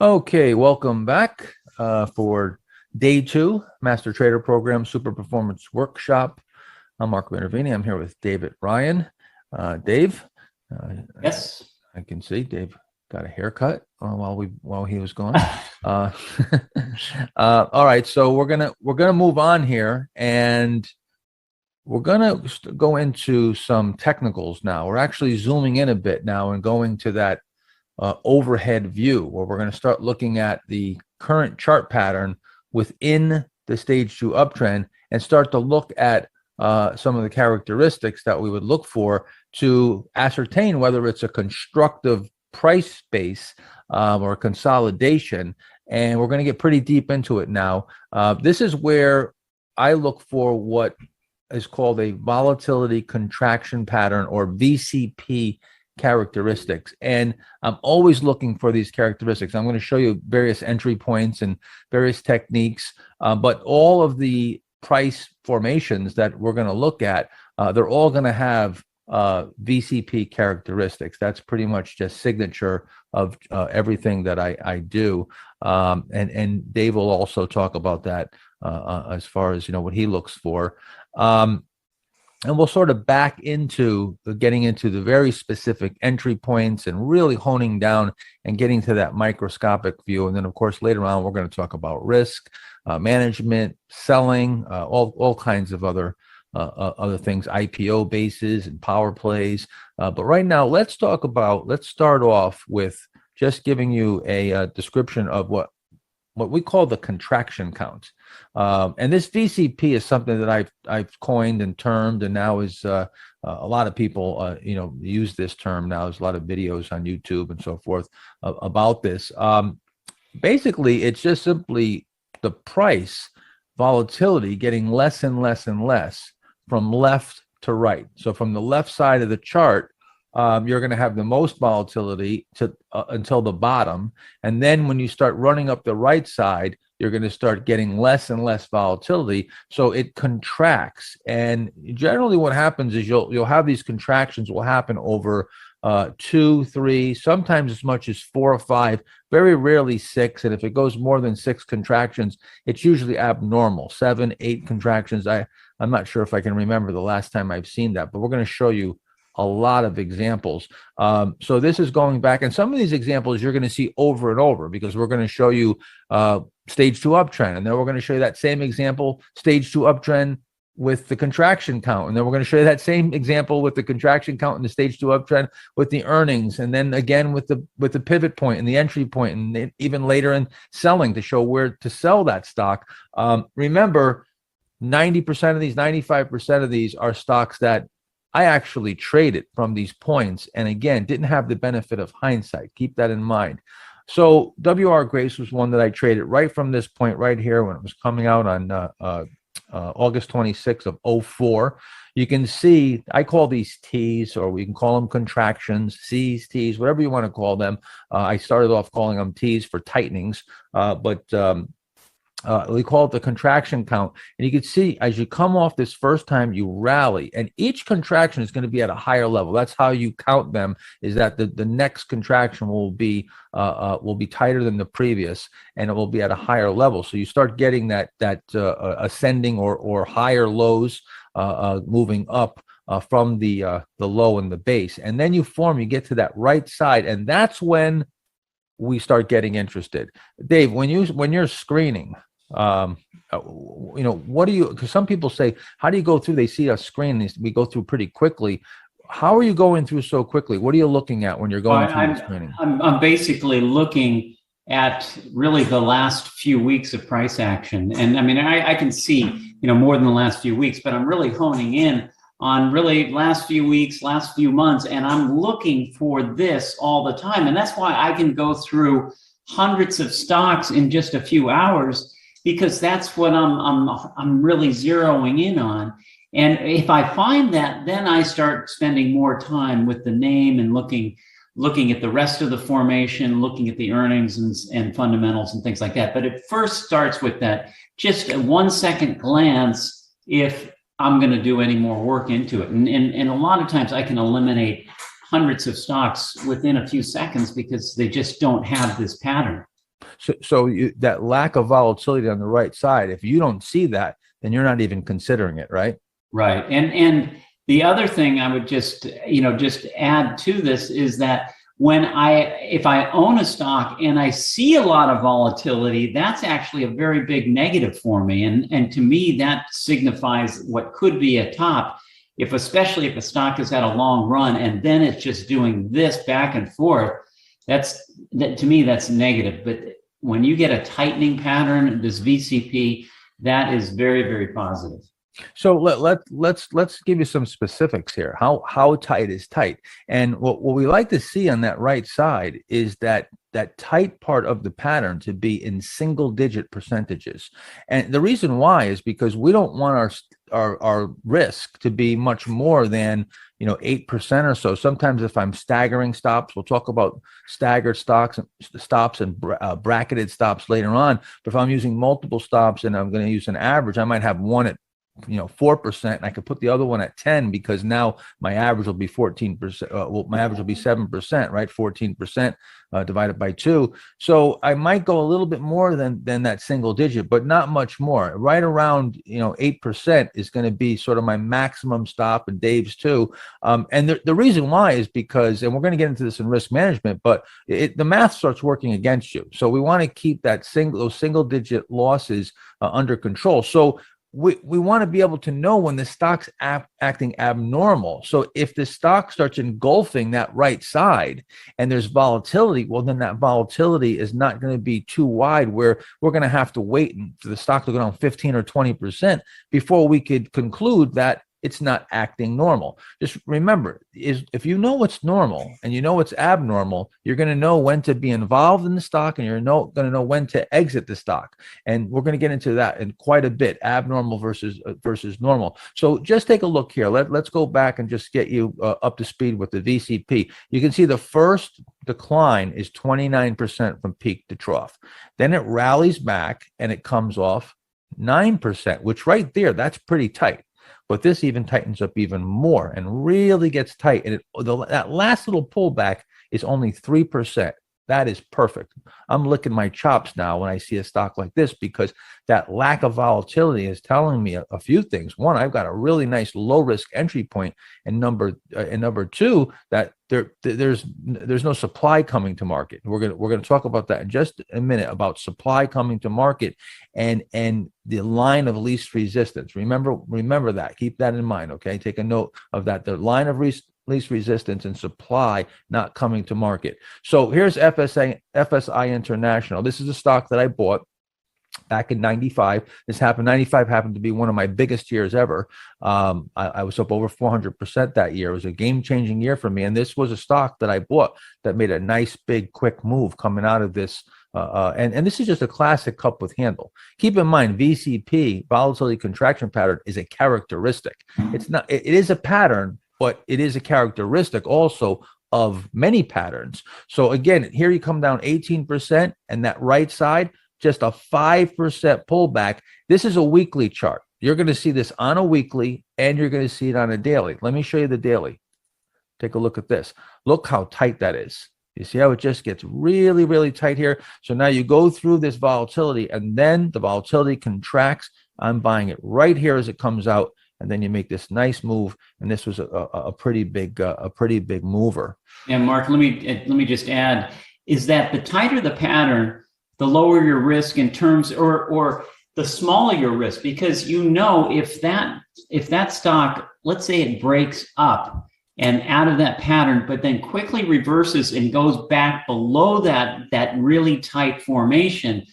Okay, welcome back for day 2, Master Trader Program Super Performance Workshop. I'm Mark Minervini. I'm here with David Ryan. Dave? Yes. I can see Dave got a haircut while he was gone. All right, so we're gonna move on here, and we're gonna go into some technicals now. We're actually zooming in a bit now and going to that overhead view, where we're going to start looking at the current chart pattern within the stage 2 uptrend and start to look at some of the characteristics that we would look for to ascertain whether it's a constructive price space or consolidation. And we're going to get pretty deep into it now. This is where I look for what is called a volatility contraction pattern, or VCP characteristics, and I'm always looking for these characteristics. I'm going to show you various entry points and various techniques, but all of the price formations that we're going to look at, they're all going to have VCP characteristics. That's pretty much just signature of everything that I do, and Dave will also talk about that as far as what he looks for. And we'll sort of back into getting into the very specific entry points and really honing down and getting to that microscopic view. And then, of course, later on, we're going to talk about risk management, selling, all kinds of other things, IPO bases and power plays. But right now, let's start off with just giving you a description of what we call the contraction count. And this VCP is something that I've coined and termed, and now is a lot of people use this term now. There's a lot of videos on YouTube and so forth about this. Basically, it's just simply the price volatility getting less and less and less from left to right. So from the left side of the chart, you're going to have the most volatility until the bottom, and then when you start running up the right side, you're going to start getting less and less volatility. So it contracts, and generally what happens is you'll have these contractions will happen over 2, 3, sometimes as much as 4 or 5, very rarely 6. And if it goes more than 6 contractions, it's usually abnormal. 7, 8 contractions. I'm not sure if I can remember the last time I've seen that, but we're going to show you a lot of examples. So this is going back, and some of these examples you're going to see over and over, because we're going to show you stage 2 uptrend, and then we're going to show you that same example, stage 2 uptrend with the contraction count, and then we're going to show you that same example with the contraction count and the stage 2 uptrend with the earnings, and then again with the pivot point and the entry point, and even later in selling to show where to sell that stock. Remember, 90% of these, 95% of these are stocks that I actually traded from these points, and again, didn't have the benefit of hindsight. Keep that in mind. So WR Grace was one that I traded right from this point right here when it was coming out on August 26th of 04. You can see I call these T's, or we can call them contractions, C's, T's, whatever you want to call them. I started off calling them T's for tightenings, but we call it the contraction count. And you can see as you come off this first time, you rally, and each contraction is going to be at a higher level. That's how you count them, is that the next contraction will be tighter than the previous, and it will be at a higher level. So you start getting that ascending or higher lows moving up from the low and the base. And then you get to that right side, and that's when we start getting interested. Dave, when you're screening, what do you, because some people say, how do you go through? They see a screen, we go through pretty quickly. How are you going through so quickly? What are you looking at when you're going through the screening? I'm basically looking at really the last few weeks of price action. And I mean, I can see, more than the last few weeks, but I'm really honing in on really last few weeks, last few months, and I'm looking for this all the time. And that's why I can go through hundreds of stocks in just a few hours, because that's what I'm really zeroing in on. And if I find that, then I start spending more time with the name and looking at the rest of the formation, looking at the earnings and fundamentals and things like that. But it first starts with that just a 1 second glance if I'm going to do any more work into it. And a lot of times I can eliminate hundreds of stocks within a few seconds because they just don't have this pattern. that lack of volatility on the right side, if you don't see that, then you're not even considering it, right? Right. And the other thing I would just add to this is that if I own a stock and I see a lot of volatility, that's actually a very big negative for me. And to me, that signifies what could be a top, especially if a stock has had a long run and then it's just doing this back and forth. To me, that's negative. But when you get a tightening pattern, this VCP, that is very, very positive. So let's give you some specifics here. How tight is tight? And what we like to see on that right side is that tight part of the pattern to be in single digit percentages. And the reason why is because we don't want our risk to be much more than 8% or so. Sometimes if I'm staggering stops, we'll talk about staggered stops and bracketed stops later on. But if I'm using multiple stops and I'm going to use an average, I might have one at 4%, and I could put the other one at 10 because now my average will be 14%. Well, my average will be 7%, right? 14% divided by 2. So I might go a little bit more than that single digit, but not much more. Right around 8% is going to be sort of my maximum stop, and Dave's too. And the reason why is because, and we're going to get into this in risk management, but the math starts working against you. So we want to keep those single digit losses under control. So we want to be able to know when the stock's acting abnormal. So if the stock starts engulfing that right side and there's volatility, well, then that volatility is not going to be too wide where we're going to have to wait for the stock to go down 15 or 20% before we could conclude that it's not acting normal. Just remember, if you know what's normal and you know what's abnormal, you're going to know when to be involved in the stock, and you're going to know when to exit the stock. And we're going to get into that in quite a bit, abnormal versus normal. So just take a look here. Let's go back and just get you up to speed with the VCP. You can see the first decline is 29% from peak to trough. Then it rallies back and it comes off 9%, which right there, that's pretty tight. But this even tightens up even more and really gets tight. And that last little pullback is only 3%. That is perfect. I'm licking my chops now when I see a stock like this, because that lack of volatility is telling me a few things. One, I've got a really nice low risk entry point, and number two, that there's no supply coming to market. We're gonna talk about that in just a minute, about supply coming to market and the line of least resistance. Remember that. Keep that in mind. Okay, take a note of that. The line of least resistance and supply not coming to market. So here's FSI International. This is a stock that I bought back in 95. 95 happened to be one of my biggest years ever. I was up over 400% that year. It was a game-changing year for me. And this was a stock that I bought that made a nice, big, quick move coming out of this. And this is just a classic cup with handle. Keep in mind, VCP, volatility contraction pattern, is a characteristic. It is a pattern, but it is a characteristic also of many patterns. So again, here you come down 18%, and that right side, just a 5% pullback. This is a weekly chart. You're going to see this on a weekly, and you're going to see it on a daily. Let me show you the daily. Take a look at this. Look how tight that is. You see how it just gets really, really tight here? So now you go through this volatility, and then the volatility contracts. I'm buying it right here as it comes out. And then you make this nice move, and this was a pretty big mover. Yeah, Mark, let me just add, is that the tighter the pattern, the lower your risk in terms, or the smaller your risk, because if that stock, let's say it breaks up and out of that pattern, but then quickly reverses and goes back below that really tight formation,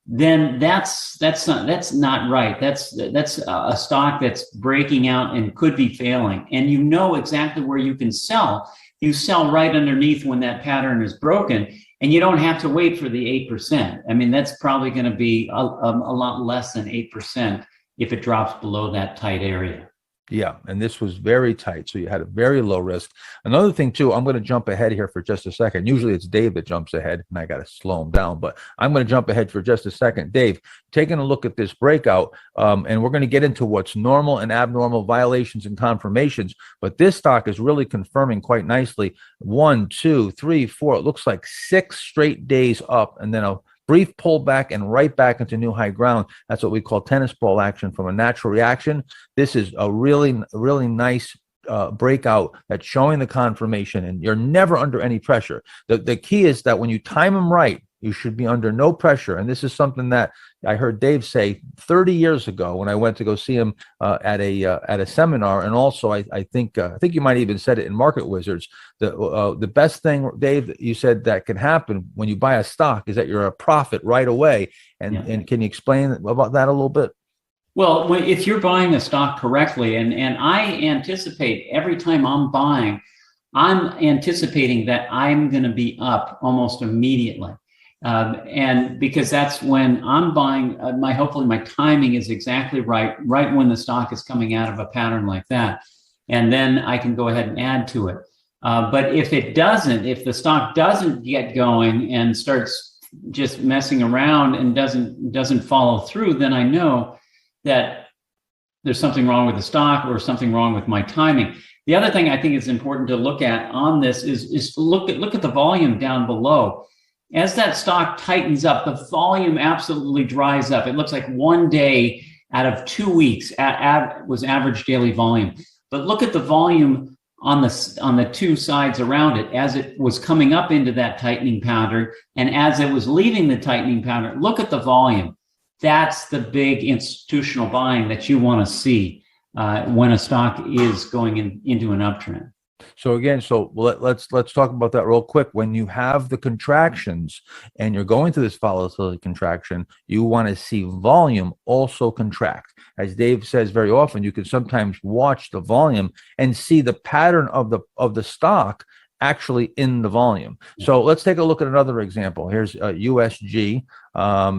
then that's not right. That's a stock that's breaking out and could be failing. And you know exactly where you can sell. You sell right underneath when that pattern is broken, and you don't have to wait for the 8%. I mean, that's probably going to be a lot less than 8% if it drops below that tight area. Yeah, and this was very tight, so you had a very low risk. Another thing too, I'm going to jump ahead here for just a second. Usually it's Dave that jumps ahead, and I got to slow him down, but I'm going to jump ahead for just a second. Dave, taking a look at this breakout, and we're going to get into what's normal and abnormal violations and confirmations, but this stock is really confirming quite nicely. 1, 2, 3, 4, it looks like 6 straight days up, and then brief pullback and right back into new high ground. That's what we call tennis ball action from a natural reaction. This is a really, really nice breakout that's showing the confirmation, and you're never under any pressure. The key is that when you time them right, you should be under no pressure. And this is something that I heard Dave say 30 years ago when I went to go see him at a seminar. And also, I think you might even said it in Market Wizards. The best thing, Dave, that you said that can happen when you buy a stock is that you're a profit right away. And can you explain about that a little bit? Well, if you're buying a stock correctly, and I anticipate every time I'm buying, I'm anticipating that I'm going to be up almost immediately. And because that's when I'm buying, hopefully my timing is exactly right when the stock is coming out of a pattern like that. And then I can go ahead and add to it. But if the stock doesn't get going and starts just messing around and doesn't follow through, then I know that there's something wrong with the stock or something wrong with my timing. The other thing I think is important to look at on this is look at the volume down below. As that stock tightens up, the volume absolutely dries up. It looks like 1 day out of 2 weeks was average daily volume. But look at the volume on the two sides around it as it was coming up into that tightening pattern, and as it was leaving the tightening pattern. Look at the volume. That's the big institutional buying that you want to see when a stock is going into an uptrend. So again, let's talk about that real quick. When you have the contractions and you're going through this volatility contraction, you want to see volume also contract. As Dave says very often, you can sometimes watch the volume and see the pattern of the stock actually in the volume. So let's take a look at another example. Here's USG.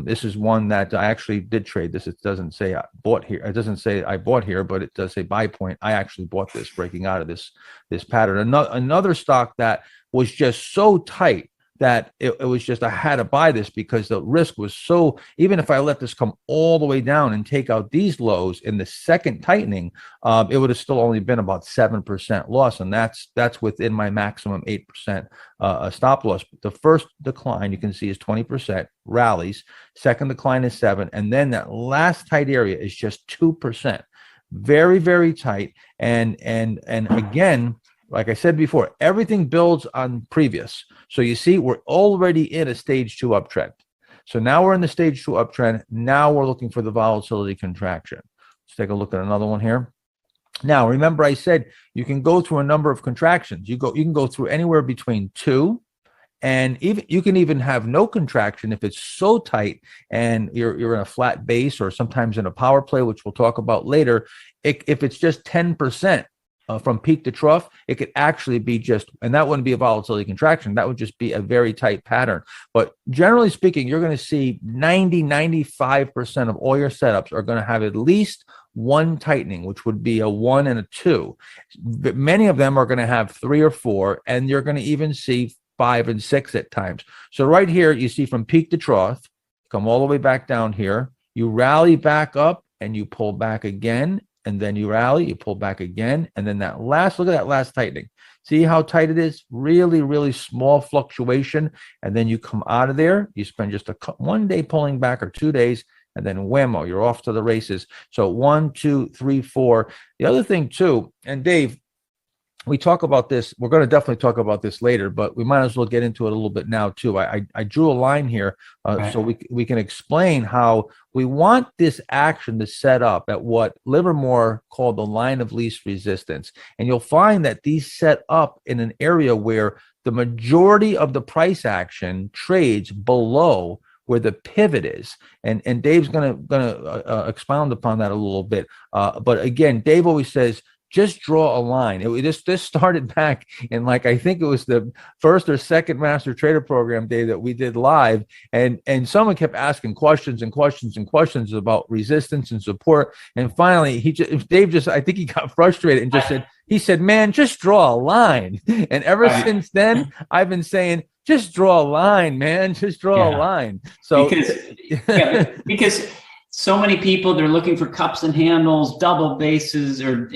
This is one that I actually did trade this. It doesn't say I bought here. It doesn't say I bought here, but it does say buy point. I actually bought this, breaking out of this pattern. Another stock that was just so tight that it was just, I had to buy this because the risk was so, even if I let this come all the way down and take out these lows in the second tightening, it would have still only been about 7% loss. And that's within my maximum 8% stop loss. The first decline you can see is 20%, rallies. Second decline is 7%. And then that last tight area is just 2%. Very, very tight. And again, like I said before, everything builds on previous. So you see, we're already in a stage 2 uptrend. So now we're in the stage 2 uptrend. Now we're looking for the volatility contraction. Let's take a look at another one here. Now, remember I said you can go through a number of contractions. You can go through anywhere between 2, and even you can even have no contraction if it's so tight and you're in a flat base, or sometimes in a power play, which we'll talk about later. If it's just 10%. From peak to trough, it could actually be just, and that wouldn't be a volatility contraction. That would just be a very tight pattern. But generally speaking, you're going to see 95% of all your setups are going to have at least one tightening, which would be a 1 and a 2. But many of them are going to have 3 or 4, and you're going to even see 5 and 6 at times. So right here, you see from peak to trough, come all the way back down here, you rally back up and you pull back again. And then you rally, you pull back again. And then look at that last tightening. See how tight it is? Really, really small fluctuation. And then you come out of there. You spend just 1 day pulling back, or 2 days, and then whammo, you're off to the races. So 1, 2, 3, 4. The other thing too, and Dave, we talk about this. We're going to definitely talk about this later, but we might as well get into it a little bit now too. I drew a line here right, so we can explain how we want this action to set up at what Livermore called the line of least resistance. And you'll find that these set up in an area where the majority of the price action trades below where the pivot is, and Dave's gonna expound upon that a little bit. But again, Dave always says, just draw a line. This started back in, like, I think it was the first or second Master Trader program day that we did live, and someone kept asking questions and questions and questions about resistance and support, and finally Dave I think he got frustrated and just said, man, just draw a line. And ever since then, I've been saying, just draw a line, man, just draw a line. So because so many people, they're looking for cups and handles, double bases, or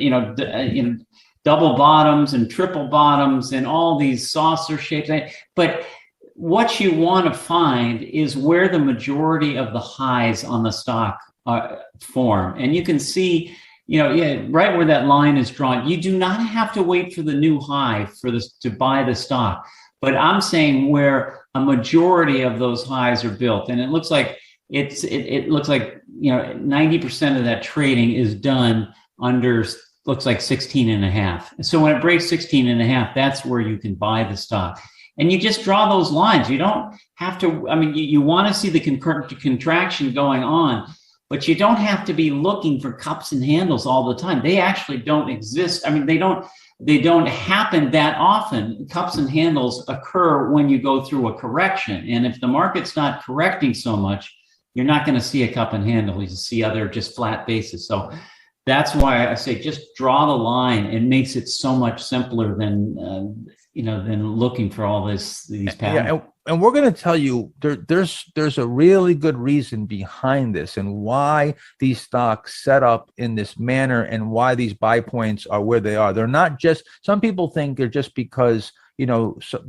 double bottoms and triple bottoms and all these saucer shapes. But what you want to find is where the majority of the highs on the stock form. And you can see, right where that line is drawn. You do not have to wait for the new high for this to buy the stock. But I'm saying where a majority of those highs are built. And it looks like it looks like 90% of that trading is done under, looks like 16.5. So when it breaks 16.5, that's where you can buy the stock. And you just draw those lines. You don't have to, you want to see the contraction going on, but you don't have to be looking for cups and handles all the time. They actually don't exist. They don't happen that often. Cups and handles occur when you go through a correction. And if the market's not correcting so much, you're not going to see a cup and handle. You see other just flat bases. So that's why I say just draw the line. It makes it so much simpler than looking for all these patterns. Yeah, and we're going to tell you there's a really good reason behind this and why these stocks set up in this manner and why these buy points are where they are. They're not just, some people think they're just because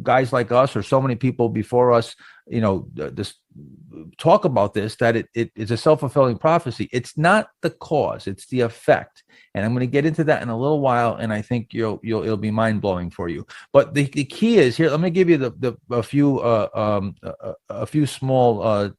guys like us or so many people before us, this talk about this, that it is a self-fulfilling prophecy. It's not the cause, it's the effect. And I'm going to get into that in a little while, and I think it'll be mind-blowing for you. But the key is here. Let me give you a few small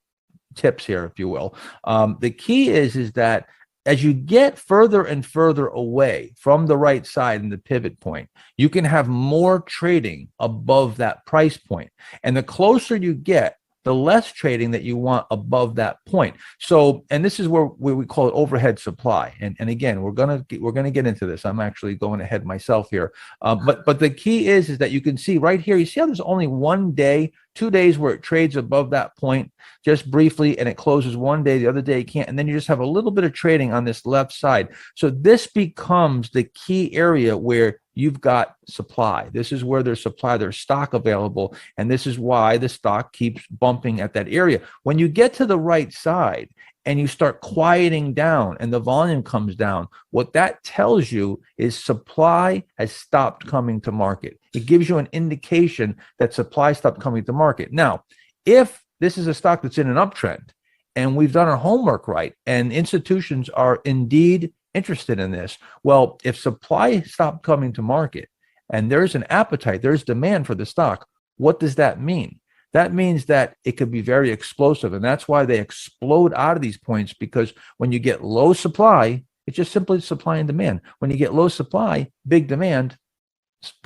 tips here, if you will. The key is that as you get further and further away from the right side and the pivot point, you can have more trading above that price point. And the closer you get, the less trading that you want above that point. So, and this is where we call it overhead supply. And again, we're gonna get into this. I'm actually going ahead myself here. But the key is that you can see right here. You see how there's only 1 day, 2 days where it trades above that point just briefly, and it closes one day, the other day it can't, and then you just have a little bit of trading on this left side. So this becomes the key area where you've got supply. This is where there's supply, there's stock available, and this is why the stock keeps bumping at that area. When you get to the right side and you start quieting down and the volume comes down, what that tells you is supply has stopped coming to market. It gives you an indication that supply stopped coming to market. Now, if this is a stock that's in an uptrend and we've done our homework right and institutions are indeed interested in this, well, if supply stopped coming to market and there's an appetite, there's demand for the stock, what does that mean? That means that it could be very explosive, and that's why they explode out of these points, because when you get low supply, it's just simply supply and demand. When you get low supply, big demand,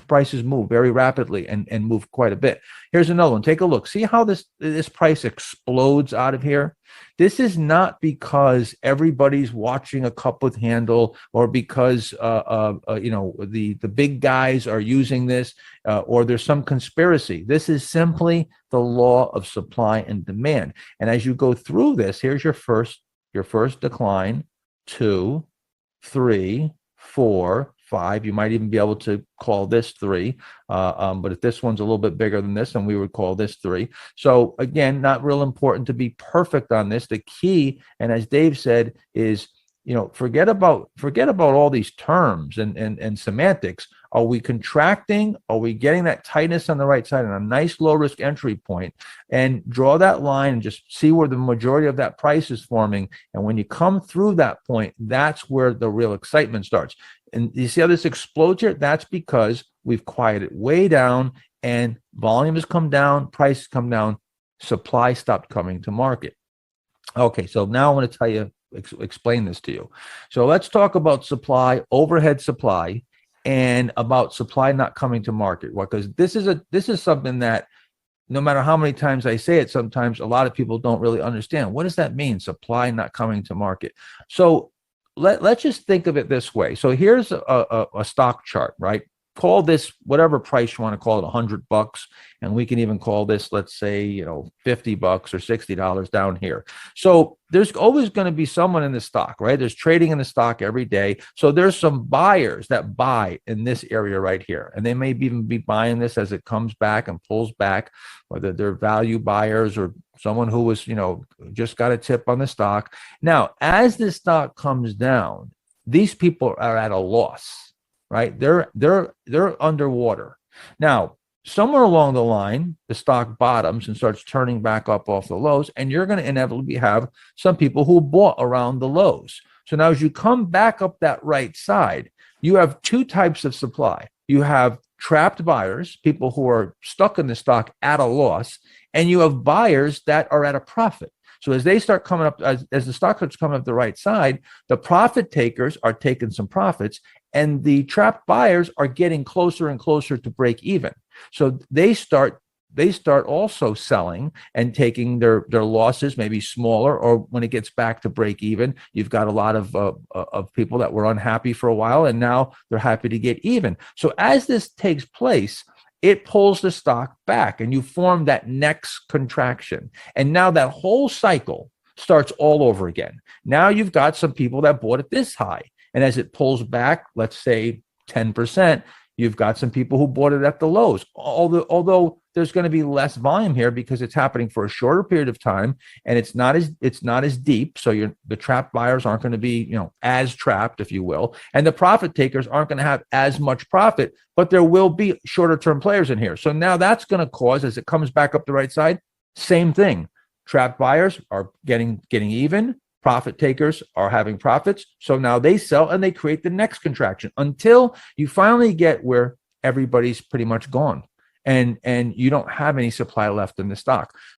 prices move very rapidly and move quite a bit. Here's another one. Take a look. See how this price explodes out of here? This is not because everybody's watching a cup with handle or because the big guys are using this or there's some conspiracy. This is simply the law of supply and demand. And as you go through this, here's your first decline, 2, 3, 4, 5. You might even be able to call this 3. But if this one's a little bit bigger than this, then we would call this 3. So again, not real important to be perfect on this. The key, and as Dave said, is forget about all these terms and semantics. Are we contracting? Are we getting that tightness on the right side and a nice low risk entry point? And draw that line and just see where the majority of that price is forming. And when you come through that point, that's where the real excitement starts. And you see how this explodes here? That's because we've quieted way down and volume has come down, prices come down, supply stopped coming to market. Okay, so now I want to tell you, explain this to you. So let's talk about supply, overhead supply, and about supply not coming to market. Because this is something that no matter how many times I say it, sometimes a lot of people don't really understand. What does that mean? Supply not coming to market. So let's just think of it this way. So here's a stock chart, right? Call this whatever price you want to call it, $100, and we can even call this, let's say, $50 or $60 down here. So there's always going to be someone in the stock, right? There's trading in the stock every day. So there's some buyers that buy in this area right here, and they may even be buying this as it comes back and pulls back, whether they're value buyers or someone who was, just got a tip on the stock. Now, as the stock comes down, these people are at a loss. Right? They're underwater. Now, somewhere along the line, the stock bottoms and starts turning back up off the lows, and you're going to inevitably have some people who bought around the lows. So now as you come back up that right side, you have two types of supply. You have trapped buyers, people who are stuck in the stock at a loss, and you have buyers that are at a profit. So as they start coming up, as the stock starts coming up the right side, the profit takers are taking some profits, and the trapped buyers are getting closer and closer to break even. So they start also selling and taking their losses, maybe smaller, or when it gets back to break even, you've got a lot of people that were unhappy for a while, and now they're happy to get even. So as this takes place, it pulls the stock back, and you form that next contraction. And now that whole cycle starts all over again. Now you've got some people that bought at this high, and as it pulls back, let's say 10%, you've got some people who bought it at the lows. Although there's going to be less volume here because it's happening for a shorter period of time, and it's not as deep. So the trapped buyers aren't going to be, as trapped, if you will, and the profit takers aren't going to have as much profit, but there will be shorter term players in here. So now that's going to cause, as it comes back up the right side, same thing. Trapped buyers are getting even. Profit takers are having profits. So now they sell and they create the next contraction until you finally get where everybody's pretty much gone, and you don't have any supply left in the stock.